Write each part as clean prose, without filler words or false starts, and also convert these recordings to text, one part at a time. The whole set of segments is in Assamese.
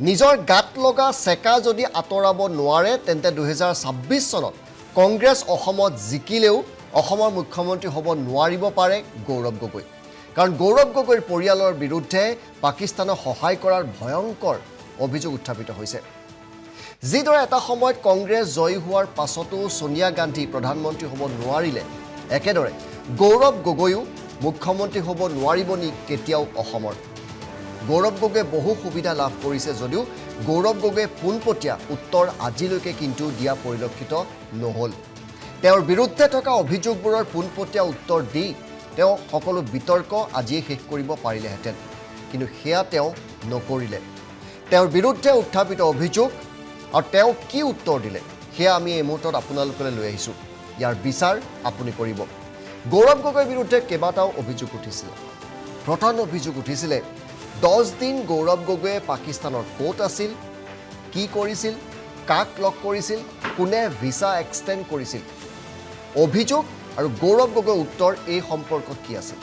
নিজৰ গাত লগা চেকা যদি আঁতৰাব নোৱাৰে তেন্তে 2026 চনত কংগ্ৰেছ অসমত জিকিলেও অসমৰ মুখ্যমন্ত্ৰী হ'ব নোৱাৰিব পাৰে গৌৰৱ গগৈ। কাৰণ গৌৰৱ গগৈৰ পৰিয়ালৰ বিৰুদ্ধে পাকিস্তানক সহায় কৰাৰ ভয়ংকৰ অভিযোগ উত্থাপিত হৈছে। যিদৰে এটা সময়ত কংগ্ৰেছ জয়ী হোৱাৰ পাছতো সোনিয়া গান্ধী প্ৰধানমন্ত্ৰী হ'ব নোৱাৰিলে, একেদৰে গৌৰৱ গগৈও মুখ্যমন্ত্ৰী হ'ব নোৱাৰিব নি কেতিয়াও অসমৰ। গৌৰৱ গগৈয়ে বহু সুবিধা লাভ কৰিছে যদিও গৌৰৱ গগৈয়ে পোনপটীয়া উত্তৰ আজিলৈকে কিন্তু দিয়া পৰিলক্ষিত নহ'ল। তেওঁৰ বিৰুদ্ধে থকা অভিযোগবোৰৰ পোনপটীয়া উত্তৰ দি তেওঁ সকলো বিতৰ্ক আজিয়ে শেষ কৰিব পাৰিলেহেঁতেন, কিন্তু সেয়া তেওঁ নকৰিলে। তেওঁৰ বিৰুদ্ধে উত্থাপিত অভিযোগ আৰু তেওঁ কি উত্তৰ দিলে সেয়া আমি এই মুহূৰ্তত আপোনালোকলৈ লৈ আহিছোঁ। ইয়াৰ বিচাৰ আপুনি কৰিব। গৌৰৱ গগৈৰ বিৰুদ্ধে কেইবাটাও অভিযোগ উঠিছিল। প্ৰধান অভিযোগ উঠিছিলে 10 দিন গৌৰৱ গগৈয়ে পাকিস্তানৰ ক'ত আছিল, কি কৰিছিল, কাক লগ কৰিছিল, কোনে ভিছা এক্সটেণ্ড কৰিছিল। অভিযোগ আৰু গৌৰৱ গগৈৰ উত্তৰ এই সম্পৰ্কত কি আছিল।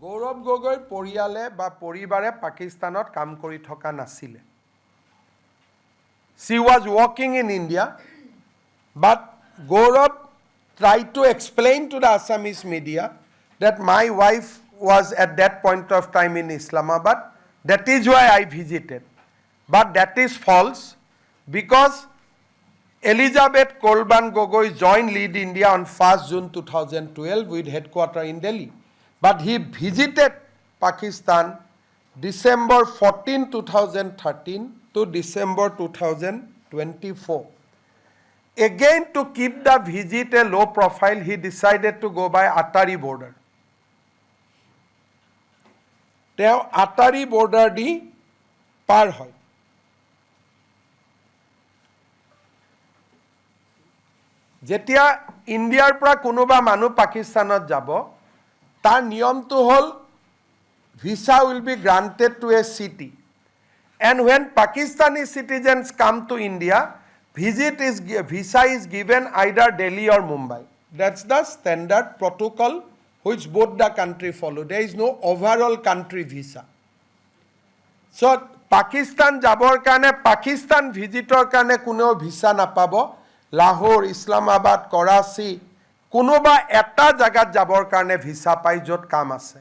গৌৰৱ গগৈৰ পৰিয়ালে বা পৰিবাৰে পাকিস্তানত কাম কৰি থকা নাছিলে। She was working in India, but Gaurav tried to explain to the Assamese media that my wife was at that point of time in Islamabad. That is why I visited. But that is false, because Elizabeth Kolban Gogoi joined Lead India on 1st June 2012 with headquarters in Delhi. But he visited Pakistan December 14, 2013 to December 2024. Again, to keep the visit a low profile, he decided to go by Atari border. Teo Atari border di par hoy. Jetia India pra konoba manu Pakistanot jabo, tar niyom to hol visa will be granted to a city. And when Pakistani citizens come to India, visa is given either Delhi or Mumbai. That's the standard protocol which both the country follow. There is no overall country visa. So Pakistan jabor karone Pakistan visitor karone kuno visa napabo. Lahore, Islamabad, Karachi, konoba eta jagat jabor karone visa pai jot kam ase.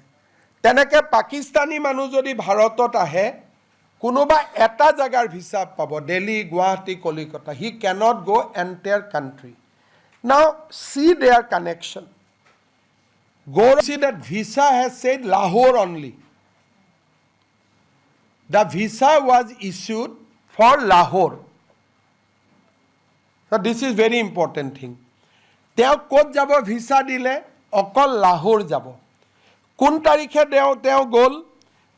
Teneke Pakistani manu jodi Bharatot ahe, konoba eta jagar visa pabo, Delhi, Guwahati, Kolkata. He cannot go entire country. Now see their connection. Go see that visa has said Lahore only. The visa was issued for Lahore. So this is very important thing. Teo kot jabo visa dile okol Lahore jabo. Kun tarikhe teo gol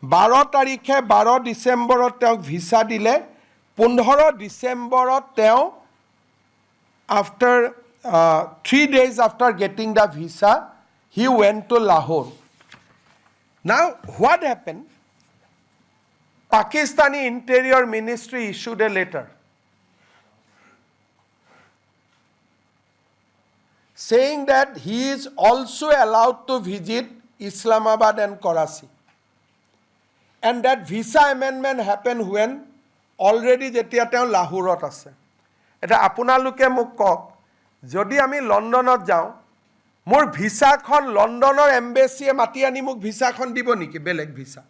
12 tarikhe 12 December teo visa dile 15 December teo after 3 days after getting the visa he went to Lahore. Now what happened? Pakistani Interior Ministry issued a letter saying that he is also allowed to visit Islamabad and Karachi. And that visa amendment happened when already jetia teo Lahore ase. Eta apunaluke muk kok jodi ami Londonot jao mor visa khon Londonor embassy e mati ani muk visa khon dibo niki beleg visa.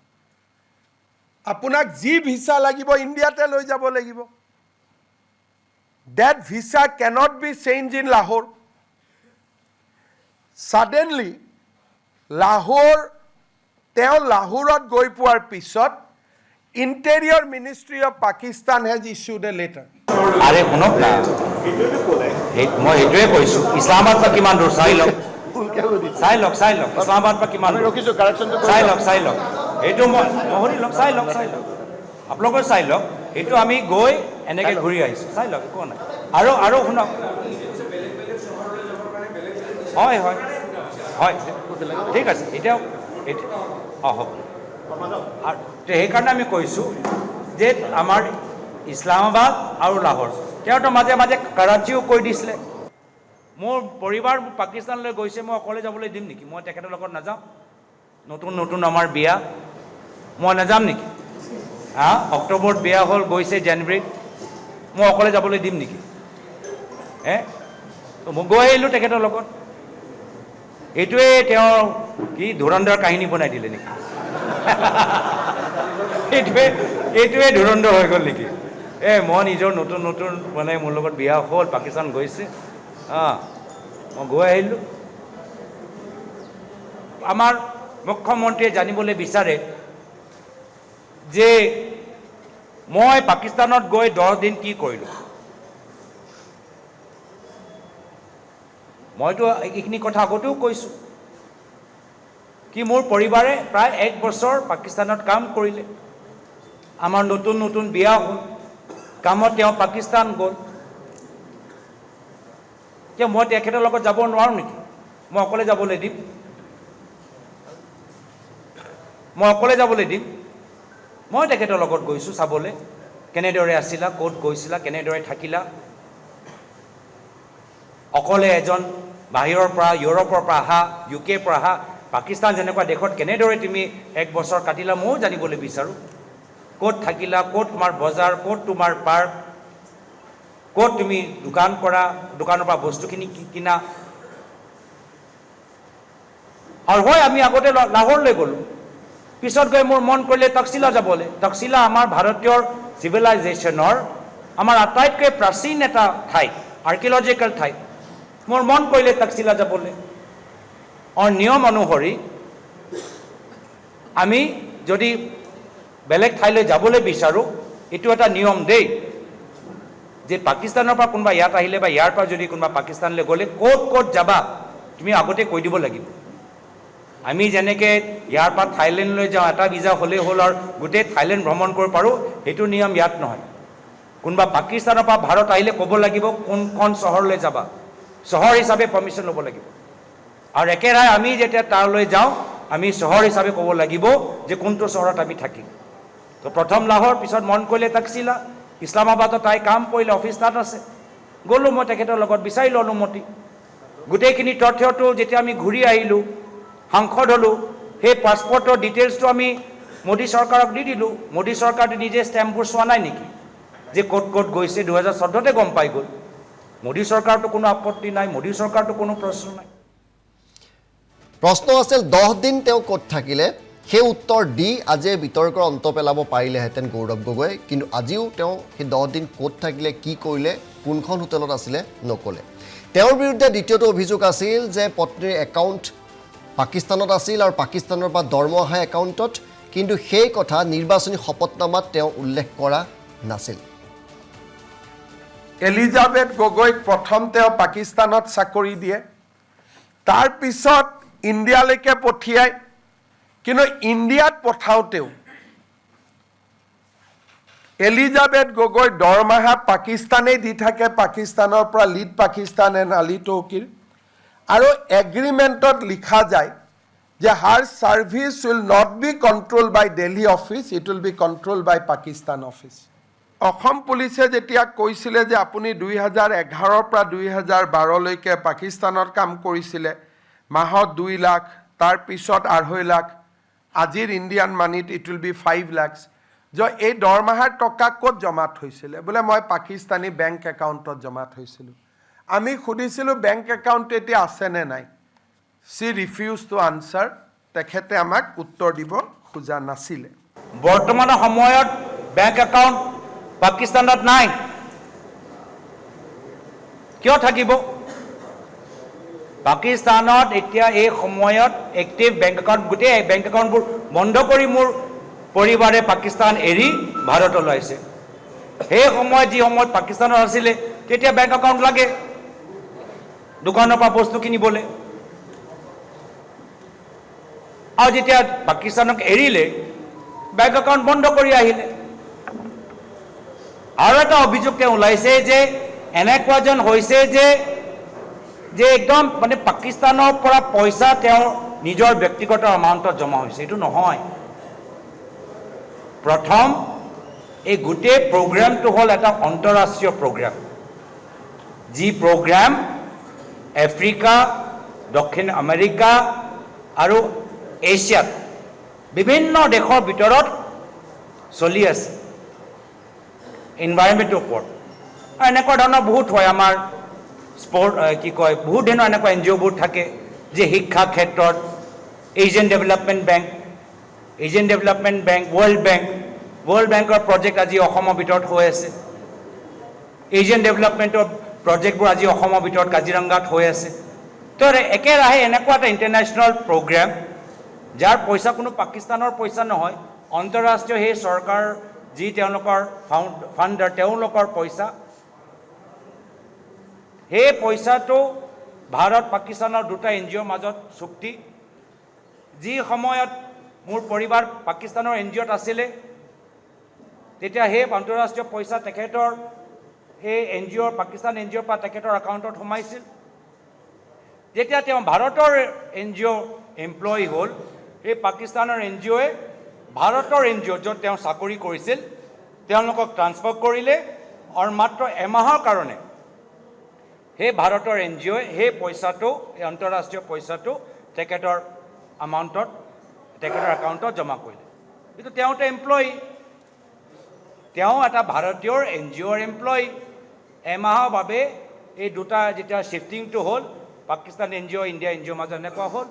Apunak ji visa lagibo India te loi jabo lagibo. That visa cannot be changed in Lahore. Suddenly Lahore teo Lahorot goi puar pisot Interior Ministry of Pakistan has issued a letter. Are hunok na moi etue koisu Islamabad pa kiman dur sai lok Islamabad pa kiman rokisu correction to sai lok etu moi mohori lok sai lok aplogor sai lok etu ami goi eneke ঘুৰি আহিছো sai lok ko na aro hunok হয় ঠিক আছে এতিয়া হ'ব আৰু সেইকাৰণে আমি কৈছোঁ যে আমাৰ ইছলামাবাদ আৰু লাহোৰ তেওঁতো মাজে মাজে কৰাচিও কৈ দিছিলে মোৰ পৰিবাৰ পাকিস্তানলৈ গৈছে মই অকলে যাবলৈ দিম নেকি মই তেখেতৰ লগত নাযাওঁ নতুন আমাৰ বিয়া মই নাযাম নেকি? অক্টোবৰত বিয়া হ'ল, গৈছে জানুৱাৰীত, মই অকলে যাবলৈ দিম নেকি? মই গৈ আহিলোঁ তেখেতৰ লগত। এইটোৱে তেওঁৰ কি ধুৰন্ধৰ কাহিনী বনাই দিলে নেকি? এইটোৱে ধুৰন্ধৰ হৈ গ'ল নেকি? মই নিজৰ নতুন নতুন মানে মোৰ লগত বিয়া হ'ল, পাকিস্তান গৈছে, মই গৈ আহিলোঁ। আমাৰ মুখ্যমন্ত্ৰীয়ে জানিবলৈ বিচাৰে যে মই পাকিস্তানত গৈ 10 দিন কি কৰিলোঁ। মইতো এইখিনি কথা আগতেও কৈছোঁ কি মোৰ পৰিবাৰে প্ৰায় 1 বছৰ পাকিস্তানত কাম কৰিলে। আমাৰ নতুন নতুন বিয়া হ'ল, কামত তেওঁ পাকিস্তান গ'ল। কিয় মই তেখেতৰ লগত যাব নোৱাৰোঁ নেকি? মই অকলে যাবলৈ দিম? মই তেখেতৰ লগত গৈছোঁ চাবলৈ, কেনেদৰে আছিলা, ক'ত গৈছিলা, কেনেদৰে থাকিলা। অকলে এজন বাহিৰৰ পৰা, ইউৰোপৰ পৰা অহা, UK পৰা অহা, পাকিস্তান যেনেকুৱা দেশত কেনেদৰে তুমি 1 বছৰ কাটিলা ময়ো জানিবলৈ বিচাৰোঁ। ক'ত থাকিলা, ক'ত তোমাৰ বজাৰ, ক'ত তোমাৰ পাৰ্ক, ক'ত তুমি দোকান কৰা, দোকানৰ পৰা বস্তুখিনি কিনা। আৰু হয় আমি আগতে লাহোৰলৈ গ'লোঁ, পিছত গৈ মোৰ মন কৰিলে তক্ষশিলা যাবলৈ। তক্ষশিলা আমাৰ ভাৰতীয় চিভিলাইজেশ্যনৰ আমাৰ আটাইতকৈ প্ৰাচীন এটা ঠাই, আৰ্কিঅলজিকেল ঠাই। মোৰ মন কৰিলে তক্ষশিলা যাবলৈ। নিয়ম অনুসৰি আমি যদি বেলেগ ঠাইলৈ যাবলৈ বিচাৰোঁ, এইটো এটা নিয়ম দেই, যে পাকিস্তানৰ পৰা কোনোবা ইয়াত আহিলে বা ইয়াৰ পৰা যদি কোনোবা পাকিস্তানলৈ গ'লে ক'ত ক'ত যাবা তুমি আগতে কৈ দিব লাগিব। আমি যেনেকৈ ইয়াৰ পৰা থাইলেণ্ডলৈ যাওঁ, এটা ভিজা হ'লেই হ'ল আৰু গোটেই থাইলেণ্ড ভ্ৰমণ কৰিব পাৰোঁ, সেইটো নিয়ম ইয়াত নহয়। কোনোবা পাকিস্তানৰ পৰা ভাৰত আহিলে ক'ব লাগিব কোনখন চহৰলৈ যাবা, চহৰ হিচাপে পাৰ্মিশ্যন ল'ব লাগিব। আৰু একেৰাহে আমি যেতিয়া তালৈ যাওঁ, আমি চহৰ হিচাপে ক'ব লাগিব যে কোনটো চহৰত আমি থাকিম। তো প্ৰথম লাহোৰ, পিছত মন কৰিলে তক্ষশিলা, ইছলামাবাদত তাই কাম কৰিলে, অফিচ তাত আছে। গ'লোঁ মই তেখেতৰ লগত, বিচাৰিলোঁ অনুমতি। গোটেইখিনি তথ্যটো যেতিয়া আমি ঘূৰি আহিলোঁ, সাংসদ হ'লোঁ, সেই পাছপৰ্টৰ ডিটেইলছটো আমি মোদী চৰকাৰক দি দিলোঁ। মোদী চৰকাৰটো নিজে ষ্টেম্পবোৰ চোৱা নাই নেকি যে ক'ত ক'ত গৈছে? 2014তে গম পাই গ'ল। মোদী চৰকাৰতো কোনো আপত্তি নাই, মোদী চৰকাৰতো কোনো প্ৰশ্ন নাই। প্ৰশ্ন আছিল 10 দিন তেওঁ ক'ত থাকিলে, সেই উত্তৰ দি আজিৰ বিতৰ্কৰ অন্ত পেলাব পাৰিলেহেঁতেন গৌৰৱ গগৈ, কিন্তু আজিও তেওঁ সেই 10 দিন ক'ত থাকিলে, কি কৰিলে, কোনখন হোটেলত আছিলে নক'লে। তেওঁৰ বিৰুদ্ধে দ্বিতীয়টো অভিযোগ আছিল যে পত্নীৰ একাউণ্ট পাকিস্তানত আছিল আৰু পাকিস্তানৰ পৰা দৰমহা একাউণ্টত, কিন্তু সেই কথা নিৰ্বাচনী শপতনামাত তেওঁ উল্লেখ কৰা নাছিল। এলিজাবেথ গগৈক প্ৰথম তেওঁ পাকিস্তানত চাকৰি দিয়ে, তাৰপিছত ইণ্ডিয়ালৈকে পঠিয়ায়। কিন্তু ইণ্ডিয়াত পঠাওঁতেও এলিজাবেথ গগৈ দৰমহা পাকিস্তানেই দি থাকে, পাকিস্তানৰ পৰা লিড পাকিস্তান এণ্ড আলী তৌকিৰ। আৰু এগ্ৰিমেণ্টত লিখা যায় যে her service will not be control by Delhi office, it will be control by Pakistan office. Assam পুলিচে যেতিয়া কৈছিলে যে আপুনি 2011 পৰা 2012লৈকে পাকিস্তানত কাম কৰিছিলে, মাহত 2 লাখ, তাৰপিছত 2.5 লাখ, আজিৰ ইণ্ডিয়ান মানিত ইট উইল বি 5 লাখ, যে এই দৰমহাৰ টকা ক'ত জমা থৈছিলে? বোলে মই পাকিস্তানী বেংক একাউণ্টত জমা থৈছিলোঁ। আমি সুধিছিলোঁ বেংক একাউণ্ট এতিয়া আছেনে নাই? চি ৰিফিউজ টু আনচাৰ, তেখেতে আমাক উত্তৰ দিব খোজা নাছিলে। বৰ্তমানৰ সময়ত বেংক একাউণ্ট পাকিস্তানত নাই, কিয় থাকিব? পাকিস্তানত এতিয়া এই সময়ত এক্টিভ বেংক একাউণ্ট, গোটেই বেংক একাউণ্টবোৰ বন্ধ কৰি মোৰ পৰিবাৰে পাকিস্তান এৰি ভাৰতলৈ আহিছে। সেই সময়ত যি সময়ত পাকিস্তানত আছিলে তেতিয়া বেংক একাউণ্ট লাগে দোকানৰ পৰা বস্তু কিনিবলৈ, আৰু যেতিয়া পাকিস্তানক এৰিলে বেংক একাউণ্ট বন্ধ কৰি আহিলে। আৰু এটা অভিযোগ তেওঁ ওলাইছে যে এনেকুৱা যেন হৈছে যে একদম মানে পাকিস্তানৰ পৰা পইচা তেওঁৰ নিজৰ ব্যক্তিগত এমাউণ্টত জমা হৈছে। এইটো নহয়। প্ৰথম এই গোটেই প্ৰগ্ৰামটো হ'ল এটা আন্তঃৰাষ্ট্ৰীয় প্ৰগ্ৰাম, যি প্ৰগ্ৰাম আফ্ৰিকা, দক্ষিণ আমেৰিকা আৰু এছিয়াত বিভিন্ন দেশৰ ভিতৰত চলি আছে এনভাইৰনমেণ্টৰ ওপৰত আৰু এনেকুৱা ধৰণৰ বহুত হয় আমাৰ স্পৰ্ট কি কয় বহুত ধৰণৰ এনেকুৱা NGOবোৰ থাকে যে শিক্ষা ক্ষেত্ৰত এছিয়ান ডেভেলপমেণ্ট বেংক ৱৰ্ল্ড বেংকৰ প্ৰজেক্ট আজি অসমৰ ভিতৰত হৈ আছে এছিয়ান ডেভেলপমেণ্টৰ প্ৰজেক্টবোৰ আজি অসমৰ ভিতৰত কাজিৰঙাত হৈ আছে তো একেৰাহে এনেকুৱা এটা ইণ্টাৰনেশ্যনেল প্ৰগ্ৰেম যাৰ পইচা কোনো পাকিস্তানৰ পইচা নহয় আন্তঃৰাষ্ট্ৰীয় সেই চৰকাৰ যি তেওঁলোকৰ ফাণ্ডাৰ তেওঁলোকৰ পইচা সেই পইচাটো ভাৰত পাকিস্তানৰ দুটা NGOৰ মাজত চুক্তি যি সময়ত মোৰ পৰিবাৰ পাকিস্তানৰ NGOত আছিলে তেতিয়া সেই আন্তঃৰাষ্ট্ৰীয় পইচা তেখেতৰ সেই NGOৰ পাকিস্তান NGOৰ পৰা তেখেতৰ একাউণ্টত সোমাইছিল যেতিয়া তেওঁ ভাৰতৰ NGO এমপ্লয়ী হ'ল এই পাকিস্তানৰ NGOয়ে ভাৰতৰ NGO য'ত তেওঁ চাকৰি কৰিছিল তেওঁলোকক ট্ৰান্সফাৰ কৰিলে আৰু মাত্ৰ এমাহৰ কাৰণে সেই ভাৰতৰ NGOয়ে সেই পইচাটো এই আন্তঃৰাষ্ট্ৰীয় পইচাটো তেখেতৰ এমাউণ্টত তেখেতৰ একাউণ্টত জমা কৰিলে কিন্তু তেওঁতো এমপ্লয়ী তেওঁ এটা ভাৰতীয় NGOৰ এমপ্লয়ী এমাহৰ বাবে এই দুটা যেতিয়া শ্বিফটিংটো হ'ল পাকিস্তান NGO ইণ্ডিয়া NGOৰ মাজত এনেকুৱা হ'ল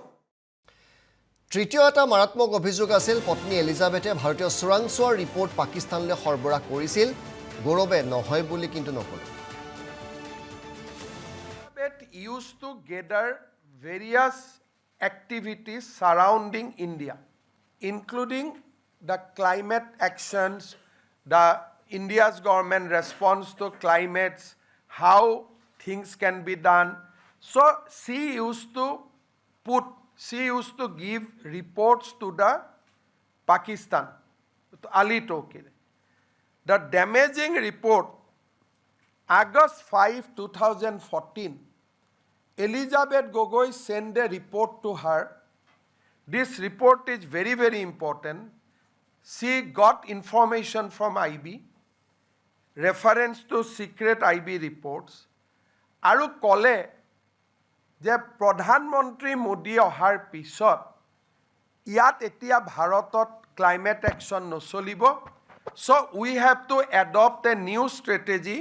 তৃতীয় এটা মাৰাত্মক অভিযোগ আছিল পত্নী এলিজাবেথে ভাৰতীয় চোৰাংচোৱাৰ ৰিপৰ্ট পাকিস্তানলৈ সৰবৰাহ কৰিছিল গৌৰৱে নহয় বুলি কিন্তু নকলে Elizabeth used to gather various activities surrounding India, including the climate actions, the India's government response to climates, how things can be done. So she used to give reports to the Pakistan, to Ali Tokir. The damaging report, August 5, 2014, Elizabeth Gogoi sent a report to her. This report is very, very important. She got information from IB, reference to secret IB reports. আৰু ক'লে যে প্ৰধানমন্ত্ৰী মোদী অহাৰ পিছত ইয়াত এতিয়া ভাৰতত ক্লাইমেট একশ্যন নচলিব so we have to adopt a new strategy.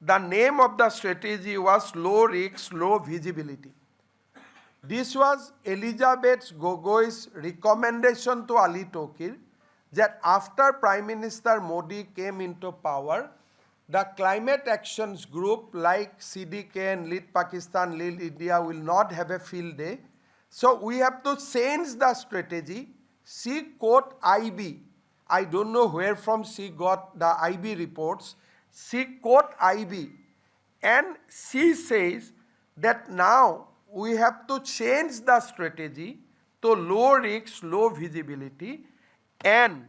The name of the strategy was low risk, low visibility. This was Elizabeth Gogoi's recommendation to Ali Tokir that after Prime Minister Modi came into power, the climate actions group like CDK and Lead Pakistan, Lead India will not have a field day. So we have to change the strategy. She quote IB. I don't know where from she got the IB reports. She quote IB and she says that now we have to change the strategy to low risk, low visibility and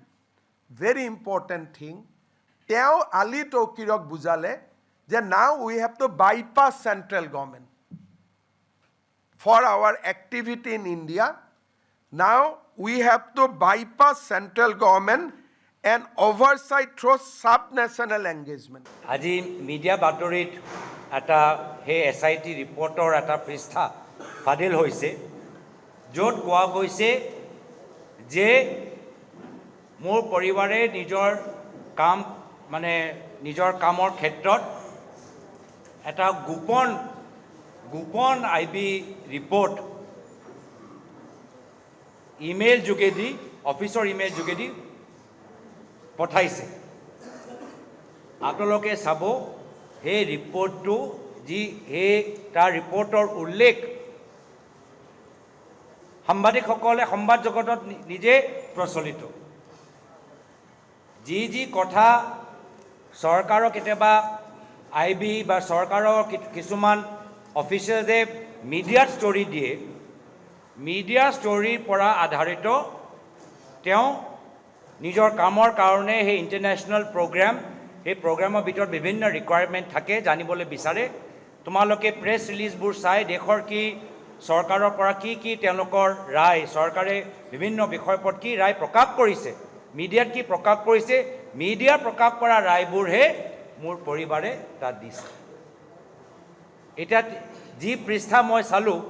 very important thing, teo Ali Tokirok bujale that now we have to bypass central government for our activity in India. Now we have to bypass central government and oversight through sub-national engagement. আজি মিডিয়া বাতৰিত এটা সেই SIT ৰিপৰ্টৰ এটা পৃষ্ঠা ফাদিল হৈছে য'ত কোৱা গৈছে যে মোৰ পৰিবাৰে নিজৰ কামৰ ক্ষেত্ৰত এটা গোপন IB ৰিপৰ্ট ইমেইল যোগেদি অফিচৰ ইমেইল যোগেদি পঠাইছে আপোনালোকে চাব সেই ৰিপৰ্টটো যি তাৰ ৰিপৰ্টৰ উল্লেখ সাংবাদিকসকলে সংবাদ জগতত নিজে প্ৰচলিত যি কথা চৰকাৰৰ কেতিয়াবা IB বা চৰকাৰৰ কিছুমান অফিচিয়েলে মিডিয়াত ষ্টৰি দিয়ে মিডিয়া ষ্টৰিৰ পৰা আধাৰিত তেওঁ নিজৰ কামৰ কাৰণে সেই ইণ্টাৰনেশ্যনেল প্ৰগ্ৰাম সেই প্ৰগ্ৰামৰ ভিতৰত বিভিন্ন ৰিকুৱাৰমেণ্ট থাকে জানিবলৈ বিচাৰে তোমালোকে প্ৰেছ ৰিলিজবোৰ চাই দেশৰ কি চৰকাৰৰ পৰা কি তেওঁলোকৰ ৰায় চৰকাৰে বিভিন্ন বিষয়ৰ ওপৰত কি ৰায় প্ৰকাশ কৰিছে মিডিয়াত কি প্ৰকাশ কৰিছে মিডিয়া প্ৰকাশ কৰা ৰায়বোৰহে মোৰ পৰিবাৰে তাত দিছে এটা যি পৃষ্ঠা মই চালোঁ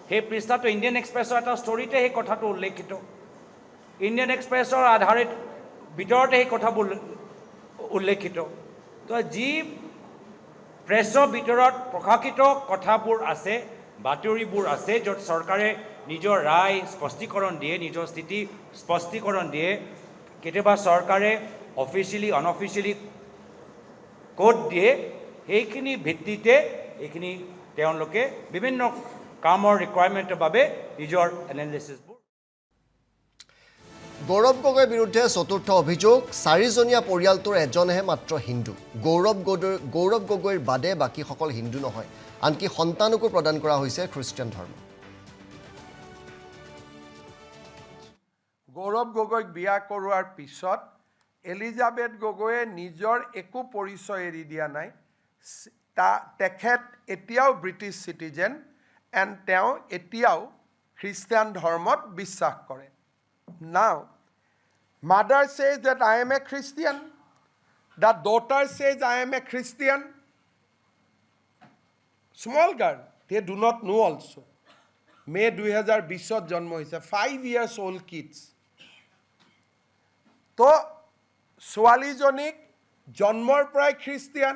সেই পৃষ্ঠাটো ইণ্ডিয়ান এক্সপ্ৰেছৰ এটা ষ্টৰিতে সেই কথাটো উল্লেখিত ইণ্ডিয়ান এক্সপ্ৰেছৰ আধাৰিত ভিতৰতে সেই কথাবোৰ উল্লেখিত তো যি প্ৰেছৰ ভিতৰত প্ৰকাশিত কথাবোৰ আছে বাতৰিবোৰ আছে য'ত চৰকাৰে নিজৰ ৰায় স্পষ্টীকৰণ দিয়ে নিজৰ স্থিতি স্পষ্টীকৰণ দিয়ে কেতিয়াবা চৰকাৰে অফিচিয়েলি অনঅফিচিয়েলি কোড দিয়ে সেইখিনি ভিত্তিতে এইখিনি তেওঁলোকে বিভিন্ন কামৰ ৰিকুৱাৰমেণ্টৰ বাবে নিজৰ এনালিচিছবোৰ গৌৰৱ গগৈৰ বিৰুদ্ধে চতুৰ্থ অভিযোগ 4জনীয়া পৰিয়ালটোৰ এজনহে মাত্ৰ হিন্দু গৌৰৱ গগৈৰ বাদে বাকীসকল হিন্দু নহয় আনকি সন্তানকো প্ৰদান কৰা হৈছে খ্ৰীষ্টিয়ান ধৰ্ম গৌৰৱ গগৈক বিয়া কৰোৱাৰ পিছত এলিজাবেথ গগৈয়ে নিজৰ একো পৰিচয় এৰি দিয়া নাই তেখেত এতিয়াও ব্ৰিটিছ চিটিজেন এণ্ড তেওঁ এতিয়াও খ্ৰীষ্টিয়ান ধৰ্মত বিশ্বাস কৰে Now, mother says that I am a Christian. The daughter says I am a Christian. Small girl, they do not know also. May 2020 জন্ম হৈছে 5 years old kids. তো ছোৱালীজনীক জন্মৰ পৰাই খ্ৰীষ্টিয়ান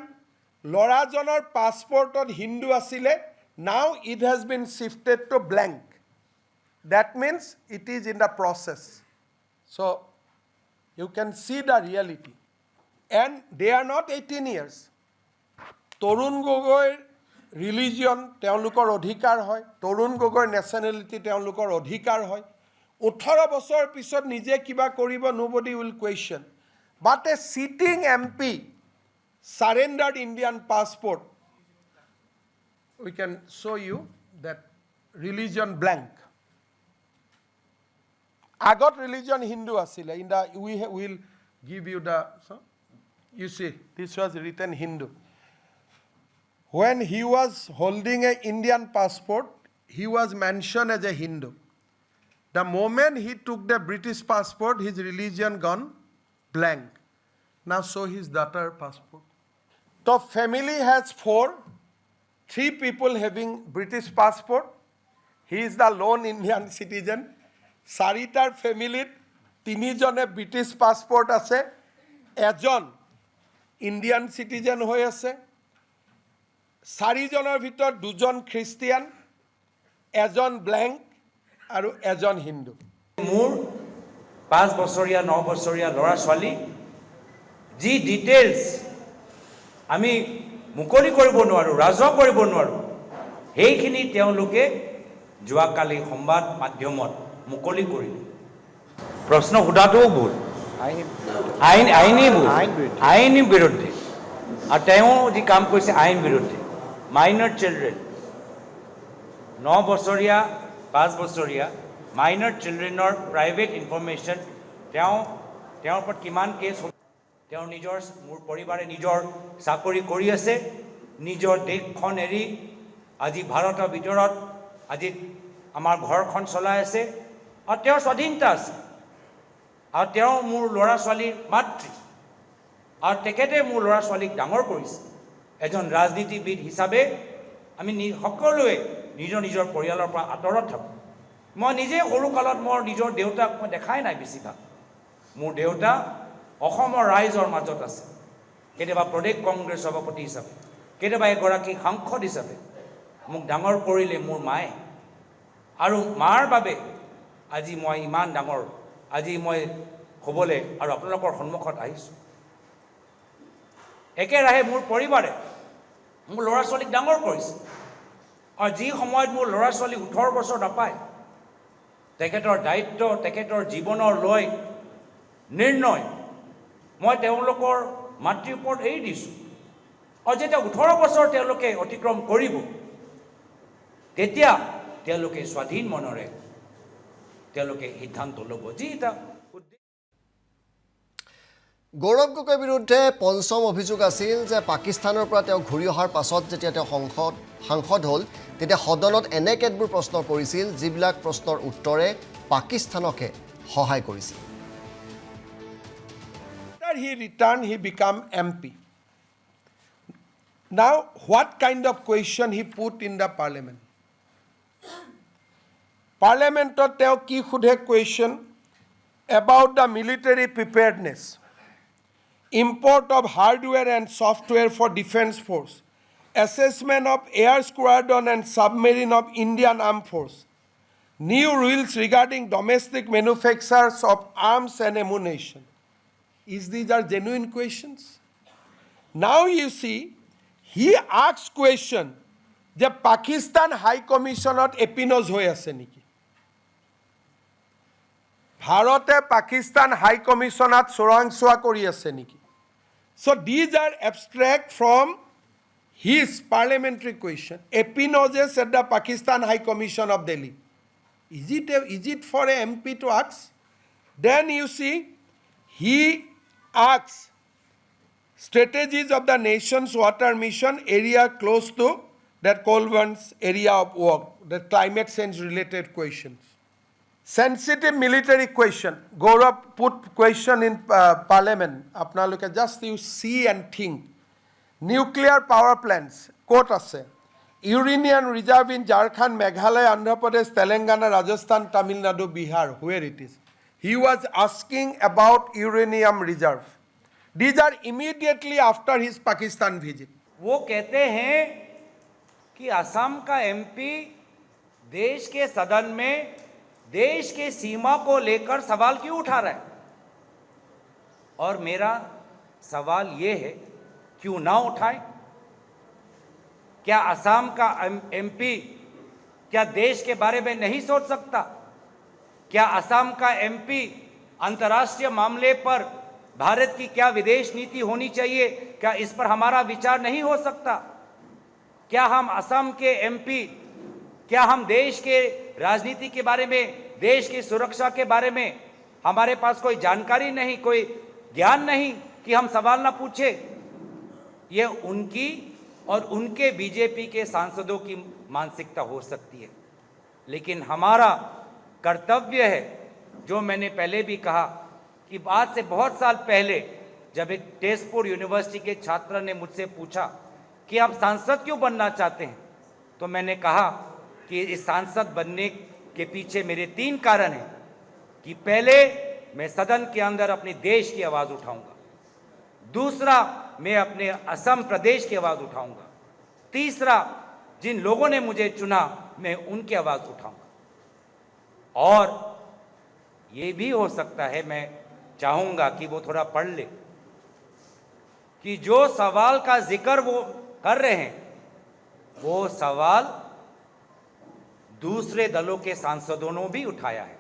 ল'ৰাজনৰ পাছপৰ্টত হিন্দু আছিলে now it has been shifted to blank. That means it is in the process. So you can see the reality. And they are not 18 years. Torun Gogoi religion, তেওঁলোকৰ অধিকাৰ হয় তৰুণ গগৈৰ নেশ্যনেলিটি তেওঁলোকৰ অধিকাৰ হয় 18 বছৰ পিছত নিজে কিবা কৰিব nobody will question. But a sitting MP surrendered Indian passport. We can show you that religion blank. Agot religion Hindu asile. In the we will give you the you see this was written Hindu. When he was holding a Indian passport, he was mentioned as a Hindu. The moment he took the British passport, his religion gone blank. Now show his daughter passport. The family has 3 people having British passport. He is the lone Indian citizen. চাৰিটাৰ ফেমিলিত 3জনে ব্ৰিটিছ পাছপৰ্ট আছে এজন ইণ্ডিয়ান চিটিজেন হৈ আছে 4জনৰ ভিতৰত 2জন খ্ৰীষ্টিয়ান এজন ব্লেংক আৰু এজন হিন্দু মোৰ 5 বছৰীয়া 9 বছৰীয়া ল'ৰা ছোৱালী যি ডিটেইলছ আমি মুকলি কৰিব নোৱাৰো ৰাজহ কৰিব নোৱাৰো সেইখিনি তেওঁলোকে যোৱাকালি সংবাদ মাধ্যমত মুকলি কৰিলে প্ৰশ্ন সোধাটোও ভুল আইনী বিৰুদ্ধে আৰু তেওঁ যি কাম কৰিছে আইন বিৰুদ্ধে মাইনৰ চিলড্ৰেন 9 বছৰীয়া 5 বছৰীয়া মাইনৰ চিলড্ৰেনৰ প্ৰাইভেট ইনফৰমেশ্যন তেওঁৰ ওপৰত কিমান কেছ তেওঁ নিজৰ মোৰ পৰিবাৰে নিজৰ চাকৰি কৰি আছে নিজৰ দেশখন এৰি আজি ভাৰতৰ ভিতৰত আজি আমাৰ ঘৰখন চলাই আছে আৰু তেওঁৰ স্বাধীনতা আছে আৰু তেওঁ মোৰ ল'ৰা ছোৱালীৰ মাতৃ আৰু তেখেতে মোৰ ল'ৰা ছোৱালীক ডাঙৰ কৰিছে এজন ৰাজনীতিবিদ হিচাপে আমি সকলোৱে নিজৰ পৰিয়ালৰ পৰা আঁতৰত থাকোঁ মই নিজে সৰু কালত মোৰ নিজৰ দেউতাক মই দেখাই নাই বেছিভাগ মোৰ দেউতা অসমৰ ৰাইজৰ মাজত আছে কেতিয়াবা প্ৰদেশ কংগ্ৰেছ সভাপতি হিচাপে কেতিয়াবা এগৰাকী সাংসদ হিচাপে মোক ডাঙৰ কৰিলে মোৰ মায়ে আৰু মাৰ বাবে আজি মই ইমান ডাঙৰ আজি মই হ'বলৈ আৰু আপোনালোকৰ সন্মুখত আহিছোঁ একেৰাহে মোৰ পৰিবাৰে মোৰ ল'ৰা ছোৱালীক ডাঙৰ কৰিছে আৰু যি সময়ত মোৰ ল'ৰা ছোৱালী 18 বছৰ নাপায় তেখেতৰ দায়িত্ব তেখেতৰ জীৱনৰ লৈ নিৰ্ণয় মই তেওঁলোকৰ মাতৃৰ ওপৰত এৰি দিছোঁ আৰু যেতিয়া 18 বছৰ তেওঁলোকে অতিক্ৰম কৰিব তেতিয়া তেওঁলোকে স্বাধীন মনেৰে তেওঁলোকে সিদ্ধান্ত ল'ব যি এটা গৌৰৱ গগৈৰ বিৰুদ্ধে পঞ্চম অভিযোগ আছিল যে পাকিস্তানৰ পৰা তেওঁ ঘূৰি অহাৰ পাছত যেতিয়া তেওঁ সাংসদ হ'ল তেতিয়া সদনত এনে কেতবোৰ প্ৰশ্ন কৰিছিল যিবিলাক প্ৰশ্নৰ উত্তৰে পাকিস্তানকে সহায় কৰিছিল After he returned, he became MP. Now, what kind of question he put in the parliament? Parliament তেওঁ কি সোধে question about the military preparedness, import of hardware and software for defense force, assessment of air squadron and submarine of Indian Armed Force, new rules regarding domestic manufacturers of arms and ammunition. These are genuine questions? Now you see, he asks question, যে পাকিস্তান হাই কমিশনত এপিনজ হৈ আছে নেকি? ভাৰতে পাকিস্তান হাই কমিশনত চোৰাংচোৱা কৰি আছে নেকি? So these are abstract from his parliamentary question. Epinoges at the Pakistan High Commission of Delhi. Is it for a MP to ask? Then you see, he asks strategies of the nation's water mission area close to that Colburns area of work, the climate change related questions. Sensitive military question. Gaurav put question in parliament. Apnaloke just you see and think. Nuclear power plants. Quote ase. Uranium reserve in Jharkhand, Meghalaya, Andhra Pradesh, Telangana, Rajasthan, Tamil Nadu, Bihar. Where it is? He was asking about uranium reserve. These are immediately after his Pakistan visit. वो कहते हैं कि असम का एमपी देश के सदन में देश के सीमा को लेकर सवाल क्यों उठा रहा है? और मेरा सवाल ये है, क्यों ना उठाएं? क्या असम का एमपी क्या देश के बारे में नहीं सोच सकता? क्या असम का एमपी अंतर्राष्ट्रीय मामले पर भारत की क्या विदेश नीति होनी चाहिए, क्या इस पर हमारा विचार नहीं हो सकता? क्या हम असम के एमपी, क्या हम देश के राजनीति के बारे में, देश की सुरक्षा के बारे में हमारे पास कोई जानकारी नहीं, कोई ज्ञान नहीं कि हम सवाल ना पूछे? ये उनकी और उनके बीजेपी के सांसदों की मानसिकता हो सकती है, लेकिन हमारा कर्तव्य है, जो मैंने पहले भी कहा कि आज से बहुत साल पहले जब एक तेजपुर यूनिवर्सिटी के छात्र ने मुझसे पूछा कि आप सांसद क्यों बनना चाहते हैं, तो मैंने कहा कि इस सांसद बनने के पीछे मेरे 3 कारण हैं कि पहले मैं सदन के अंदर अपने देश की आवाज़ उठाऊंगा, दूसरा मैं अपने असम प्रदेश की आवाज़ उठाऊंगा, तीसरा जिन लोगों ने मुझे चुना मैं उनकी आवाज़ उठाऊंगा। और ये भी हो सकता है, मैं चाहूँगा कि वो थोड़ा पढ़ ले कि जो सवाल का जिक्र वो कर रहे हैं वो सवाल दूसरे दलों के सांसदों ने भी उठाया है।